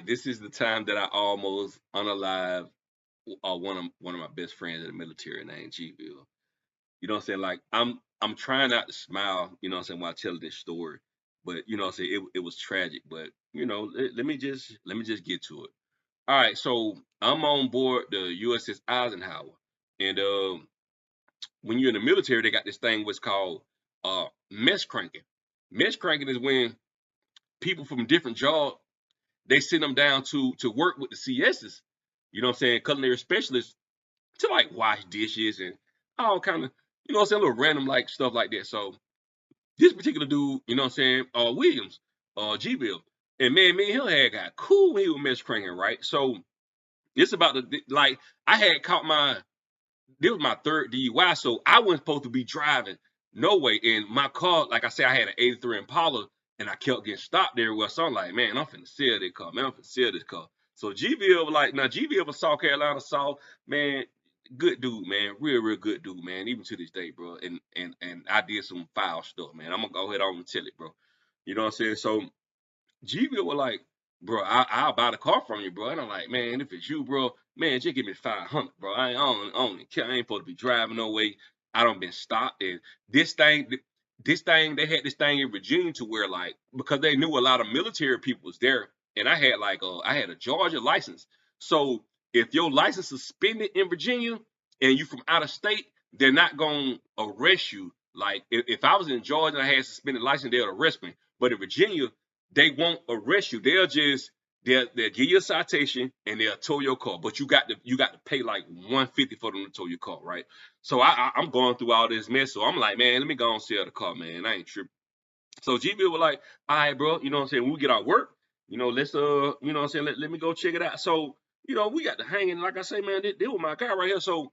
this is the time that I almost unalive one of my best friends in the military named G-Bill. You know what I'm saying? Like I'm trying not to smile, you know what I'm saying, while I tell this story. But you know what I'm saying, it was tragic. But let me just get to it. All right, so I'm on board the USS Eisenhower. And when you're in the military, they got this thing what's called mess cranking. Mess cranking is when people from different jobs they send them down to work with the CSs, you know what I'm saying, culinary specialists to like wash dishes and all kind of, you know what I'm saying, little random like stuff like that. So this particular dude, you know what I'm saying, Williams, G-Bill, and man, me and him had got cool when he was mess cranking, right? So it's about the like I had caught my this was my third DUI, so I wasn't supposed to be driving. No way. And my car, like I said, I had an 83 Impala, and I kept getting stopped everywhere. So I'm like, man, I'm finna sell this car. Man, I'm finna sell this car. So GVL was like, now GVL was South Carolina, South, man, good dude, man, real good dude, man. Even to this day, bro. And I did some foul stuff, man. I'm gonna go ahead on and tell it, bro. You know what I'm saying? So G-Bill was like, bro, I'll buy the car from you, bro. And I'm like, man, if it's you, bro, man, just give me 500, bro. I don't even care. I ain't supposed to be driving no way. I don't been stopped. And this thing, they had this thing in Virginia to where like, because they knew a lot of military people was there. And I had a Georgia license. So if your license is suspended in Virginia and you from out of state, they're not going to arrest you. Like if I was in Georgia and I had suspended license, they'll arrest me. But in Virginia, they won't arrest you. They'll give you a citation and they'll tow your car. But you got to pay like 150 for them to tow your car, right? So I'm going through all this mess. So I'm like, man, let me go and sell the car, man. I ain't tripping. So GB was like, all right, bro, you know what I'm saying? When we get our work, let's you know what I'm saying, let me go check it out. So, we got to hang in, like I say, man, this was my guy right here. So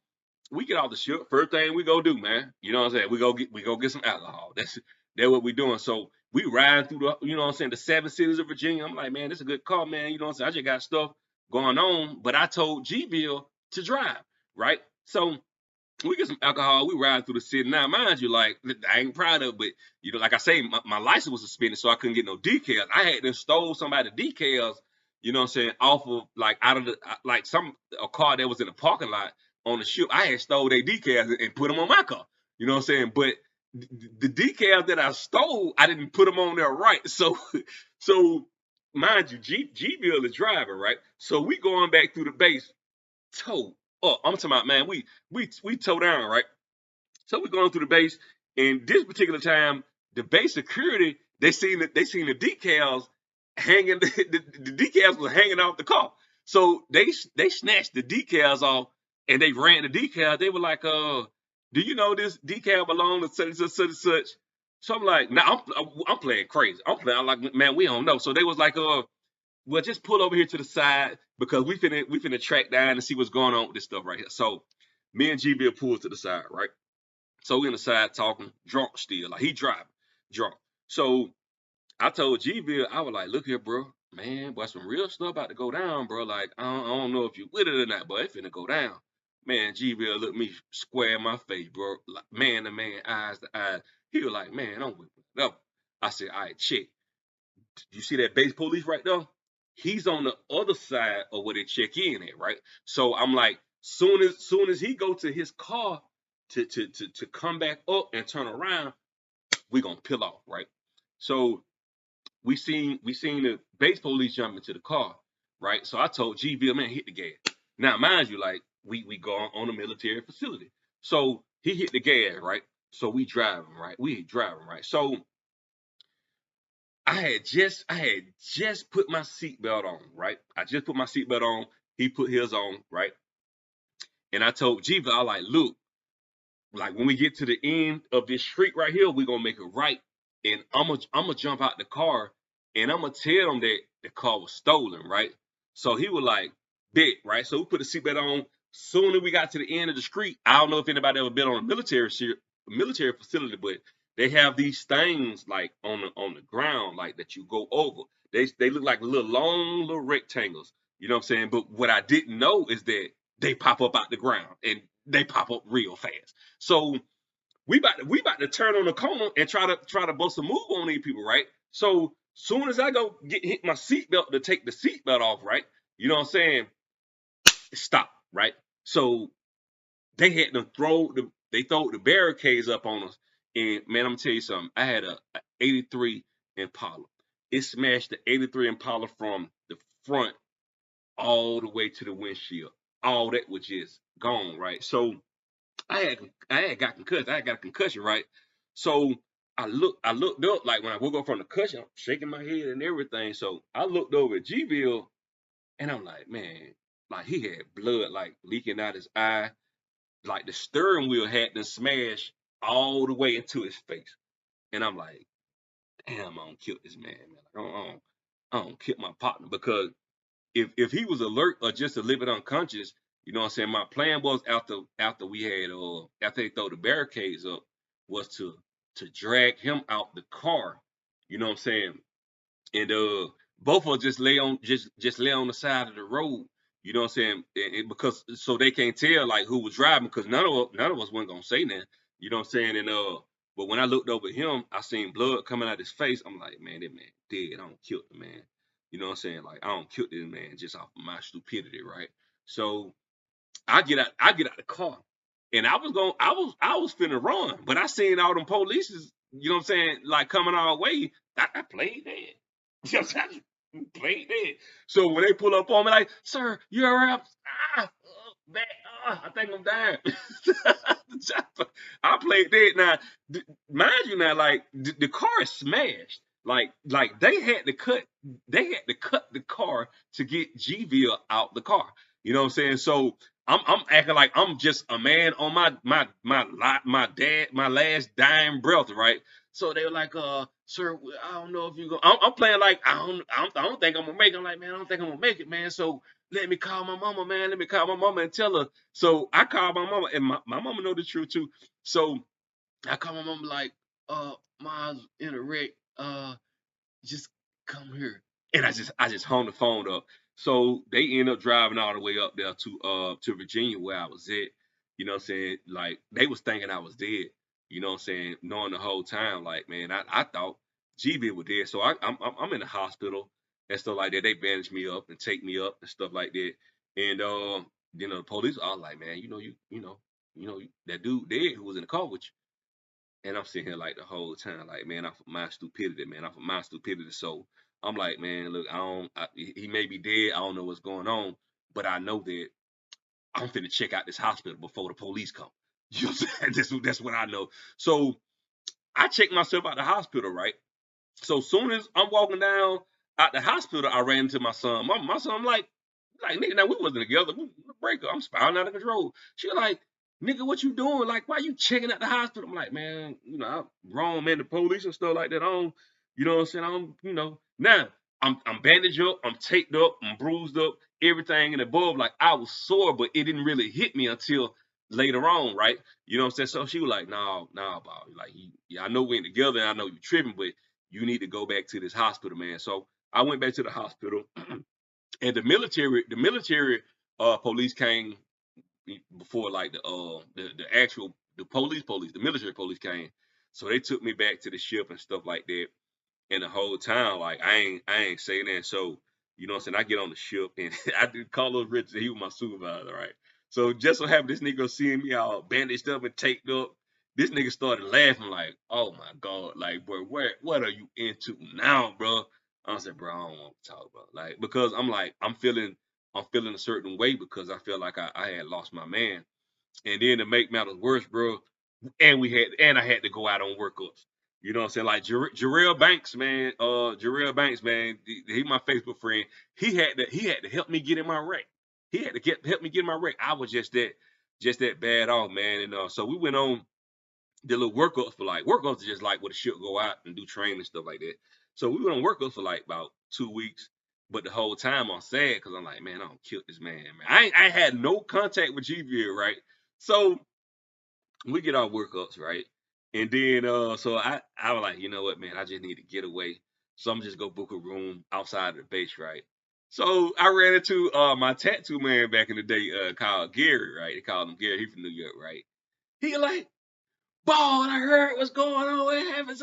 we get off the ship. First thing we go do, man, you know what I'm saying? We go get some alcohol. That's what we doing. So we ride through the, you know what I'm saying, the 7 cities of Virginia. I'm like, man, this is a good car, man. You know what I'm saying? I just got stuff going on, but I told G Bill to drive, right? So we get some alcohol, we ride through the city. Now, mind you, like, I ain't proud of it, but, like I say, my license was suspended, so I couldn't get no decals. I had to stole somebody decals, you know what I'm saying, off of, like, out of the, like, a car that was in the parking lot on the ship. I had stole their decals and put them on my car, you know what I'm saying? But the decals that I stole, I didn't put them on there right. So mind you, G Bill is driving, right? So we going back through the base, toe up. I'm talking about, man, we toe down, right? So we going through the base, and this particular time, the base security, they seen the decals hanging, the decals was hanging off the car. So they snatched the decals off and they ran the decals. They were like, do you know this decal belongs to such and such, such and such? So I'm like, nah, I'm playing crazy. I'm playing I'm like, man, we don't know. So they was like, well, just pull over here to the side because we finna track down and see what's going on with this stuff right here. So me and GB pulled to the side, right? So we in the side talking, drunk still, like he driving, drunk. So I told GB, I was like, look here, bro, man, boy, some real stuff about to go down, bro. Like I don't know if you with it or not, but it finna go down. Man, GB looked me square in my face, bro, like man to man, eyes to eyes. He was like, man, I'm with it. No. I said, all right, check. You see that base police right there? He's on the other side of where they check in at, right? So I'm like, soon as he go to his car to come back up and turn around, we gonna peel off, right? So we seen the base police jump into the car, right? So I told GV, man, hit the gas. Now, mind you, like we go on a military facility. So he hit the gas, right? So we driving, right? We driving, right? So I had just put my seatbelt on, right? I just put my seatbelt on. He put his on, right? And I told Jiva, I like, look, like when we get to the end of this street right here, we're gonna make it right. And I'm gonna jump out the car and I'm gonna tell them that the car was stolen, right? So he was like, bet, right? So we put the seatbelt on. Soon as we got to the end of the street, I don't know if anybody ever been on a military facility, but they have these things like on the ground, like that you go over. They look like little rectangles. You know what I'm saying? But what I didn't know is that they pop up out the ground and they pop up real fast. So we about to turn on the corner and try to bust a move on these people, right? So Soon as I go hit my seatbelt to take the seatbelt off, right? You know what I'm saying? Stop, right? So they had to throw the barricades up on us. And man, I'm gonna tell you something. I had a 83 Impala. It smashed the 83 Impala from the front all the way to the windshield. All that was just gone, right? So I had got concussed. I had got a concussion, right? So I looked up like when I woke up from the concussion, I'm shaking my head and everything. So I looked over at Gville and I'm like, man, like he had blood like leaking out his eye. Like the steering wheel had to smash all the way into his face. And I'm like, damn, I don't kill this man. Like, I don't kill my partner because if he was alert or just a little bit unconscious, you know what I'm saying? My plan was after we had after they throw the barricades up was to drag him out the car. You know what I'm saying? And both of us just lay on the side of the road. You know what I'm saying? Because so they can't tell like who was driving because none of us weren't gonna say that. You know what I'm saying? And but when I looked over at him, I seen blood coming out his face. I'm like, man, that man dead. I don't kill the man. You know what I'm saying? Like I don't kill this man just off of my stupidity, right? So I get out the car. And I was finna run, but I seen all them police, you know what I'm saying, like coming our way. I played dead. Just played dead. So when they pull up on me, like, sir, you all right? Back, I think I'm dying. I played dead. Now, mind you, now, like the car is smashed. Like they had to cut the car to get Gville out the car. You know what I'm saying? So I'm acting like I'm just a man on my last dying breath, right? So they were like, sir, I don't know if you go. I'm playing like I don't think I'm gonna make it. I'm like, man, I don't think I'm gonna make it, man. So let me call my mama, man. Let me call my mama and tell her. So I called my mama, and my mama know the truth too. So I call my mama like, mom's in a wreck. Just come here. And I just hung the phone up. So they end up driving all the way up there to Virginia where I was at. You know what I'm saying? Like they was thinking I was dead. You know what I'm saying? Knowing the whole time, like, man, I thought GB was dead. So I'm in the hospital and stuff like that. They bandage me up and take me up and stuff like that. And you know, the police are like, man, you know, that dude dead who was in the car with you. And I'm sitting here like the whole time, like, man, off of my stupidity, man, off of my stupidity. So I'm like, man, look, he may be dead. I don't know what's going on, but I know that I'm finna check out this hospital before the police come. You know what I'm saying? That's what I know. So I checked myself out the hospital, right? So soon as I'm walking down out the hospital, I ran into my son. My son, like nigga, now we wasn't together. We break up. I'm spiraling out of control. She was like, nigga, what you doing? Like, why you checking out the hospital? I'm like, man, you know, I'm wrong, man. The police and stuff like that. I don't, you know what I'm saying? I don't, you know. Now I'm bandaged up, I'm taped up, I'm bruised up, everything and above. Like I was sore, but it didn't really hit me until later on, right? You know what I'm saying? So she was like, no, no, Bob. Like, yeah, I know we ain't together, and I know you tripping, but you need to go back to this hospital, man. So I went back to the hospital, and the military police came before like the actual the military police came. So they took me back to the ship and stuff like that. And the whole time, like I ain't saying that. So, you know what I'm saying? I get on the ship and I did Carlos Richardson, he was my supervisor, right? So just so happened this nigga seeing me all bandaged up and taped up. This nigga started laughing like, oh my God, like, bro, what are you into now, bro? I said, bro, I don't want to talk about like because I'm like, I'm feeling a certain way because I feel like I had lost my man. And then to make matters worse, bro, and I had to go out on workups. You know what I'm saying? Like Jarrell Banks, man. Jarrell Banks, man. He my Facebook friend. He had to help me get in my wreck. He had to help me get in my wreck. I was just that bad off, man. And so we went on the little workouts for like workouts are just like where the ship go out and do training and stuff like that. So we went on workouts for like about 2 weeks. But the whole time I'm sad because I'm like, man, I don't kill this man, man. I had no contact with GVL, right? So we get our workups, right? And then so I was like, you know what, man, I just need to get away. So I'm just go book a room outside of the base, right? So I ran into my tattoo man back in the day, called Gary, right? They called him Gary, he from New York, right? He like, Ball, I heard what's going on. What happened?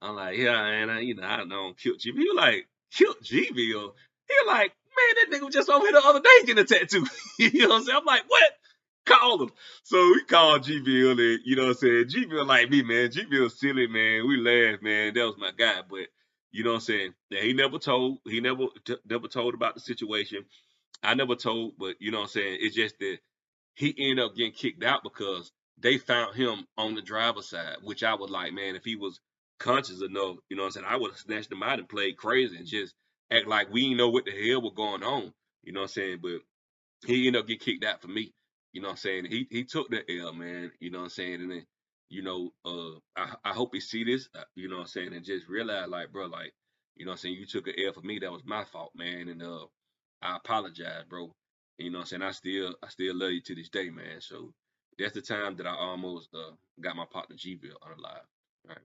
I'm like, yeah, and I don't killed G. He like, killed G-Bill. He like, man, that nigga was just over here the other day getting a tattoo. You know what I'm saying? I'm like, what? Call him. So we called G-Bill, and you know what I'm saying? G-Bill like me, man. G-Bill silly, man. We laughed, man. That was my guy. But you know what I'm saying? Yeah, he never told about the situation. I never told, but you know what I'm saying? It's just that he ended up getting kicked out because they found him on the driver's side, which I was like, man, if he was conscious enough, you know what I'm saying, I would have snatched him out and played crazy and just act like we didn't know what the hell was going on. You know what I'm saying? But he ended up getting kicked out for me. You know what I'm saying? He took the L, man. You know what I'm saying? And then, I hope he see this, you know what I'm saying, and just realize like, bro, like, you know what I'm saying, you took an L for me. That was my fault, man. And I apologize, bro. You know what I'm saying? I still love you to this day, man. So that's the time that I almost got my partner G-Bill unalive. Right.